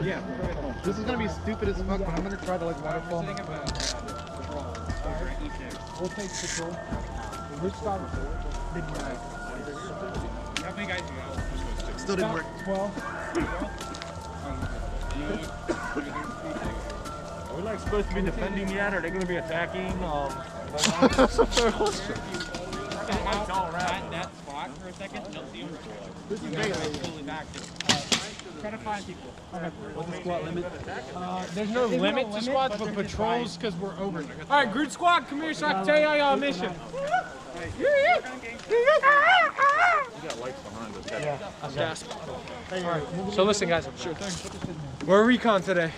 Yeah. This is gonna be stupid as fuck, but I'm gonna try to like waterfall. We'll take control. Which stop? How many guys you got? Still didn't work. 12. Are we like supposed to be defending yet? Or are they going to be attacking? That's a fair question. That spot for a second, don't see them. This is great. Try to find people. What's the squat limit? There's no limit to squats, but patrols because we're over. All right, Groot Squad, come here so I can tell y'all y'all mission. You got lights behind us. Yeah. All right. So listen, guys. Sure thing. We're recon today.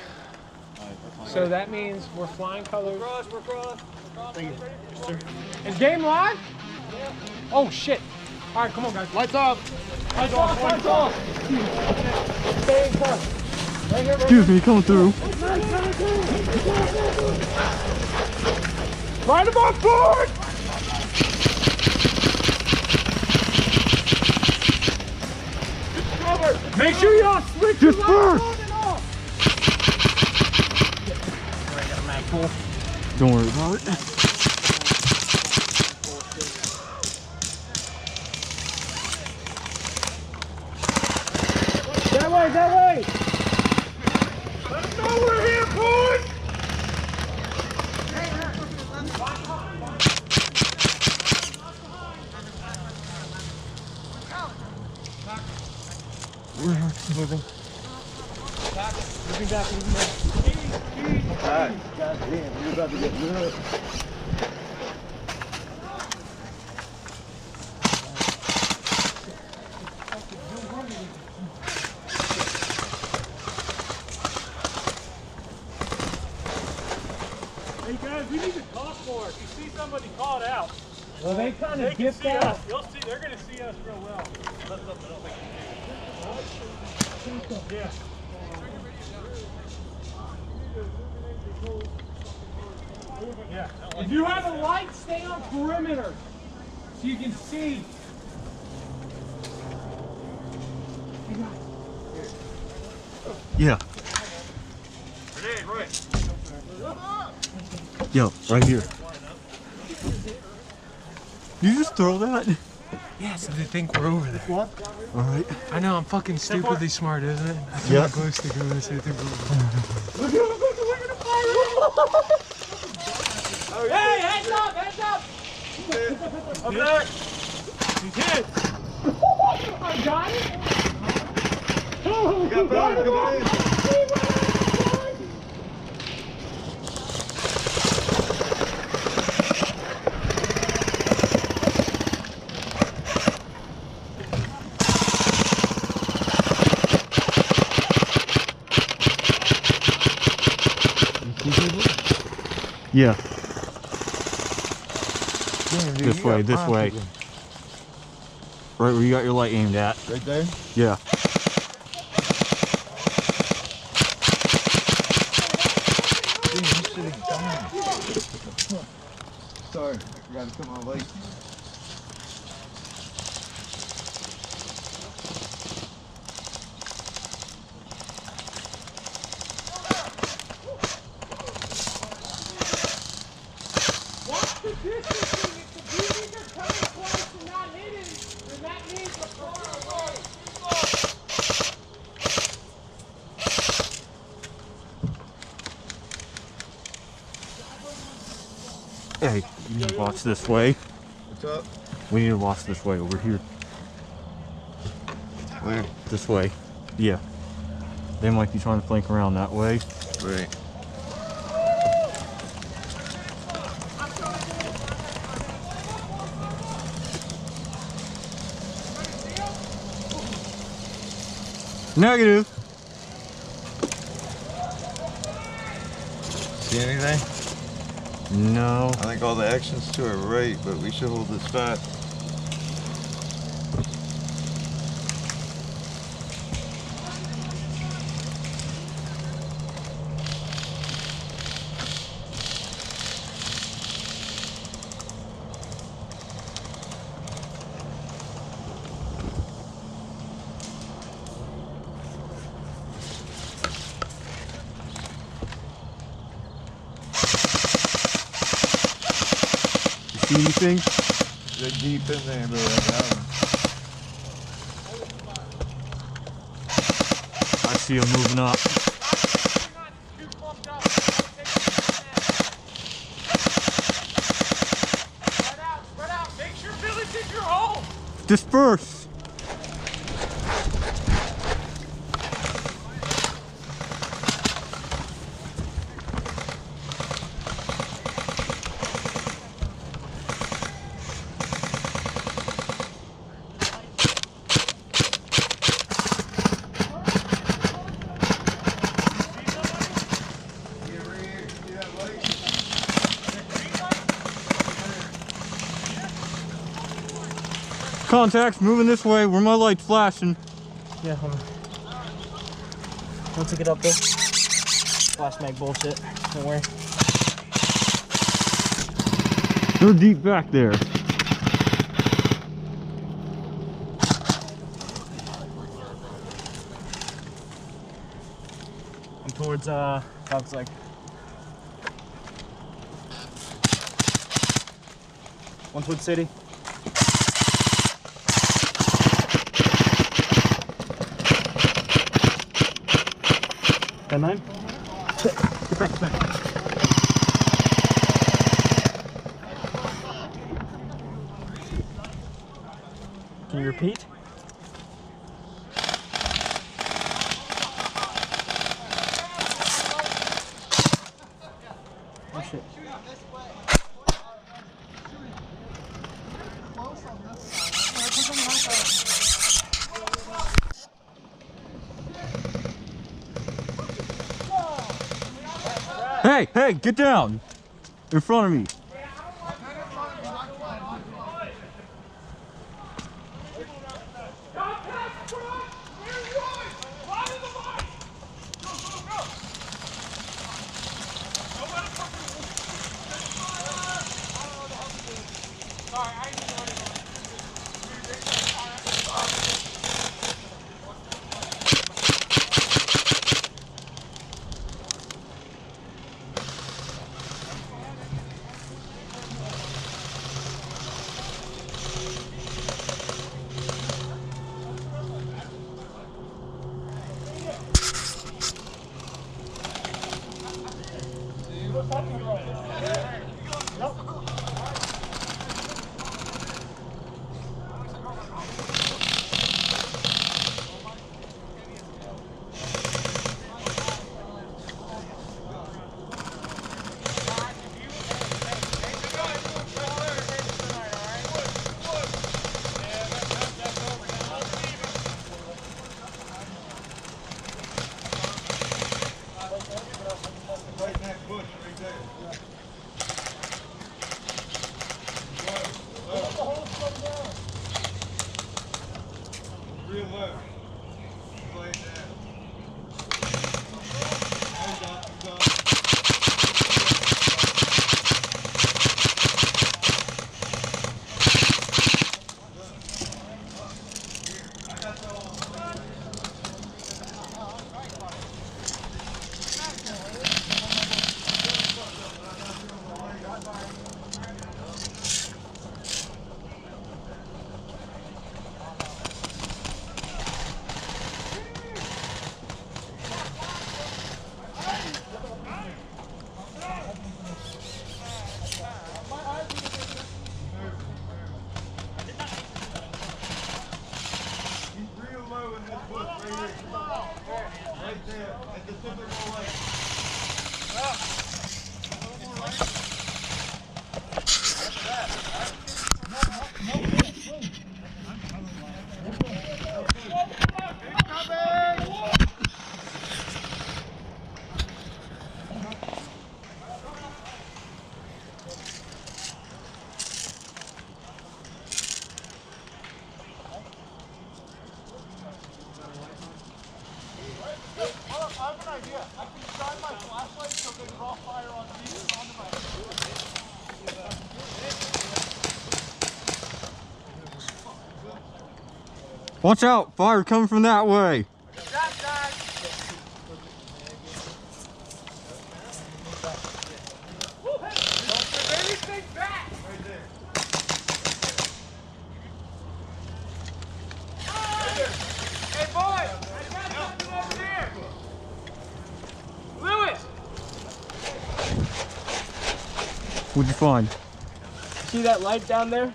So that means we're flying colors. We're cross. Thank you. Sir. Is game live? Yeah. Oh shit. All right, come on, guys. Lights off. Lights off. Lights off. Stay in touch. Right here, Excuse me, coming through. Line them on board. Make sure y'all switch your lights on and off. Don't worry about it. That way, that way. Let them know we're here, boys. We're moving. Moving back, moving back. Alright. God damn, you're about to get lit. Hey guys, we need to talk more. If you see somebody called out, Well, they kind of they can dipped see out. us. You'll see, they're going to see us real well. That's something I don't think you can. Yeah. Yeah. If you have a light, stay on perimeter so you can see. Yeah. Grenade, right. Yo, right here. You just throw that? Yeah, so they think we're over there. What? Alright. I know, I'm fucking stupidly smart, isn't it? I think Yeah. we're close to go, so they think we're over there. Hey, heads up, heads up! Up there. He's hit. I got it! Got power, come on in. Yeah. Damn, dude, this way, this way. Right where you got your light aimed at. Right there? Yeah. Damn, you should have done. Sorry, I forgot to put my light. Hey, you need to watch this way. What's up? We need to watch this way over here. Where? This way. Yeah. They might be trying to flank around that way. Right. Negative. See anything? No. I think all the actions to our right, but we should hold this back. anything? They're deep in there, but I got 'em. I see them moving up. Spread out. Make sure Billy's in your hole. Disperse. Contacts moving this way. Where my light's flashing. Yeah, hold on. Once I get up there. Flash mag bullshit. Don't worry. They're deep back there. I'm towards Dog's Leg. One towards city. Got 9? Get back, get back. Can you repeat? Oh shit. Hey, hey, get down! In front of me. Real low. Play it down. Right there, at the typical light. I have an idea. I can shine my flashlight so they draw fire on me and onto my Watch out! Fire coming from that way! Don't give anything back! Right there. What'd you find? See that light down there?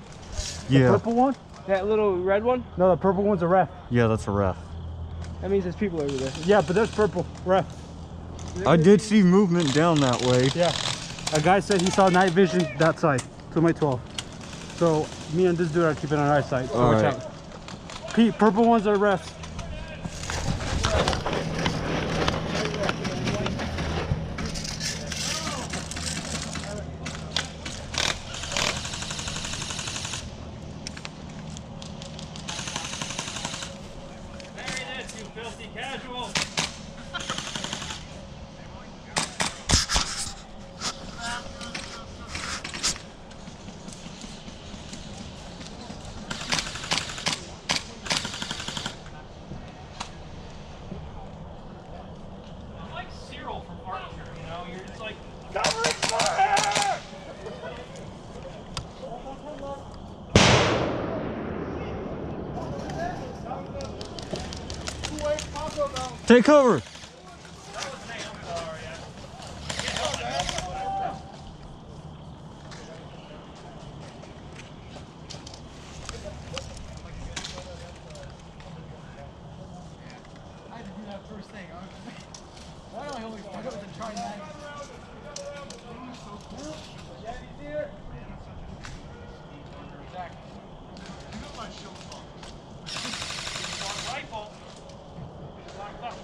Yeah. Purple one? That little red one? No, the purple one's a ref. Yeah, that's a ref. That means there's people over there. Yeah, but there's purple ref. I did see movement down that way. Yeah. A guy said he saw night vision that side, to my 12. So me and this dude are keeping an eyesight. So watch Alright. out. Pete, purple ones are refs. Take cover.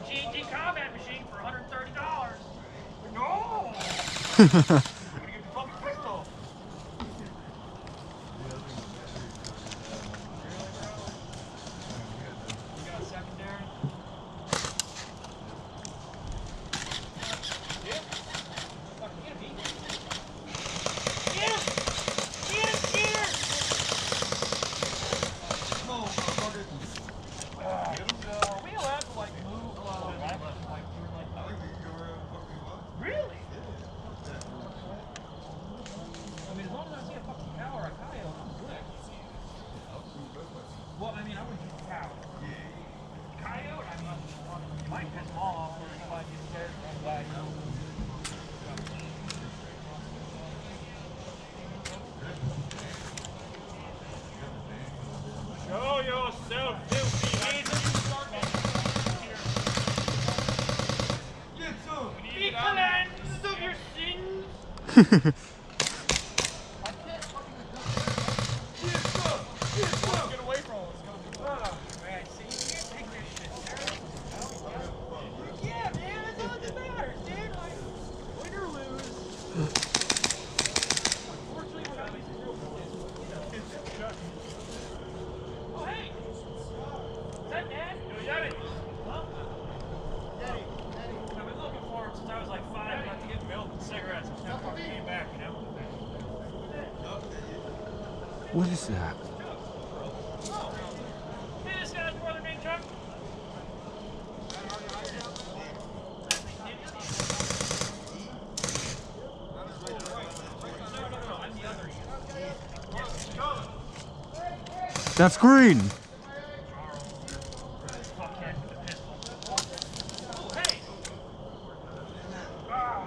G&G combat machine for $130. No! Haha. You're gonna get the fucking pistol. You got a secondary? Yeah. Fucking get him, Pete. Get him! Get him, get him! Come on, motherfucker. Are we allowed to like move back? Really? I mean, as long as I see a fucking cow or a coyote, I'm good. Well, I mean, I would use a cow. Coyote, I mean, you might piss them off or you might get scared and run away. Show yourself, filthy Be cleansed of your sins. Get away from us. Oh, man, see, you can't take this shit serious. Yeah, man, that's all that matters, dude. Like, win or lose. Unfortunately, we're not losing real good. Oh, hey. Is that Dad? Yo, Daddy. Huh? Daddy. I've been looking for him since I was like 5, not to get milk and cigarettes. It's never fucking came back, you know? What is that? Hey, this guy's brother named Chuck. No, I'm the other. Yes, That's green. fuckhead with a pistol. Oh, hey! Ah.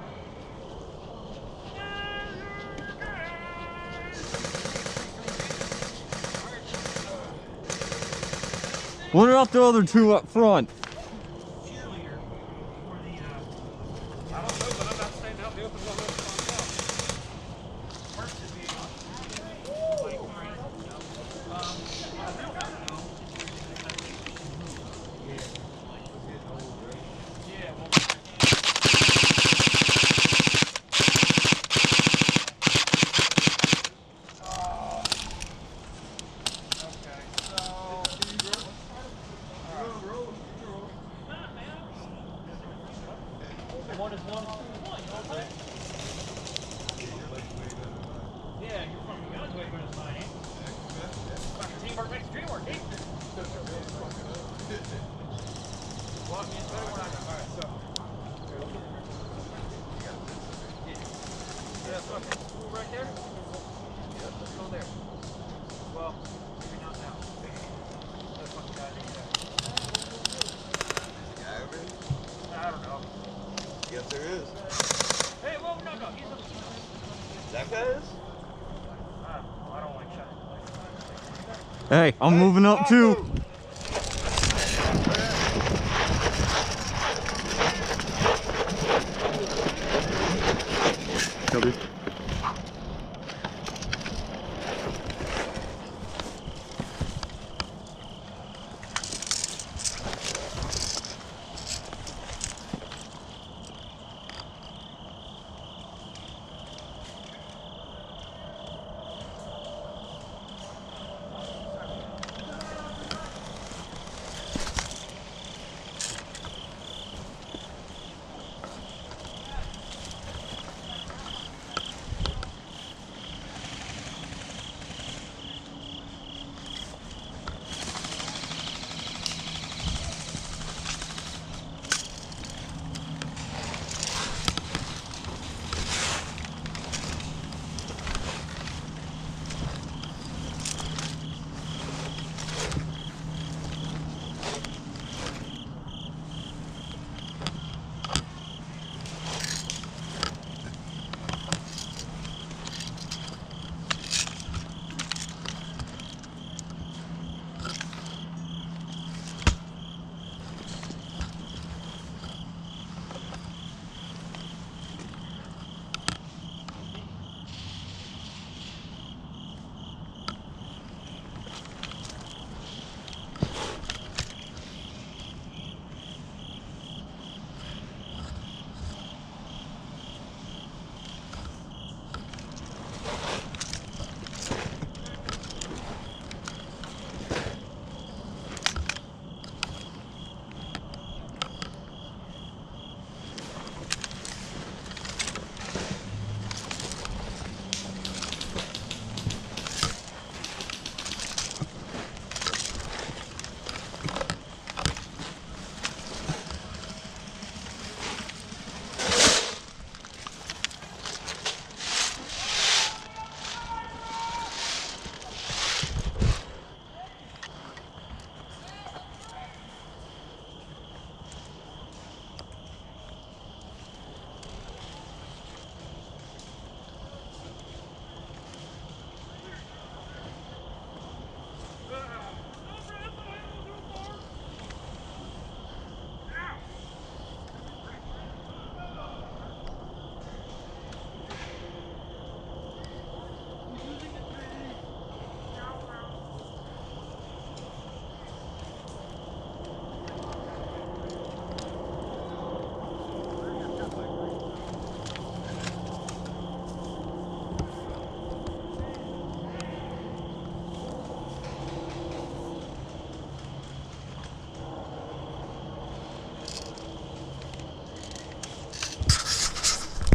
What about the other two up front? Cheerleader for the, I don't know, but I'm not staying out in the open. We'll find out. First is the, like, I don't know. Yeah, well, one is one, two is one, you know what I'm saying? Yeah, you're from the guns way better than mine, ain't you? Fucking teamwork makes the dream work, ain't it? Well, I mean, it's better when alright, so. Yeah, fucking school right there? Yeah, let's go there. Well, maybe not now. That fucking guy ain't there. I don't know. Yes, there is. Hey, whoa, no, he's on the That guy is? I don't like shiny. Hey, I'm moving up too.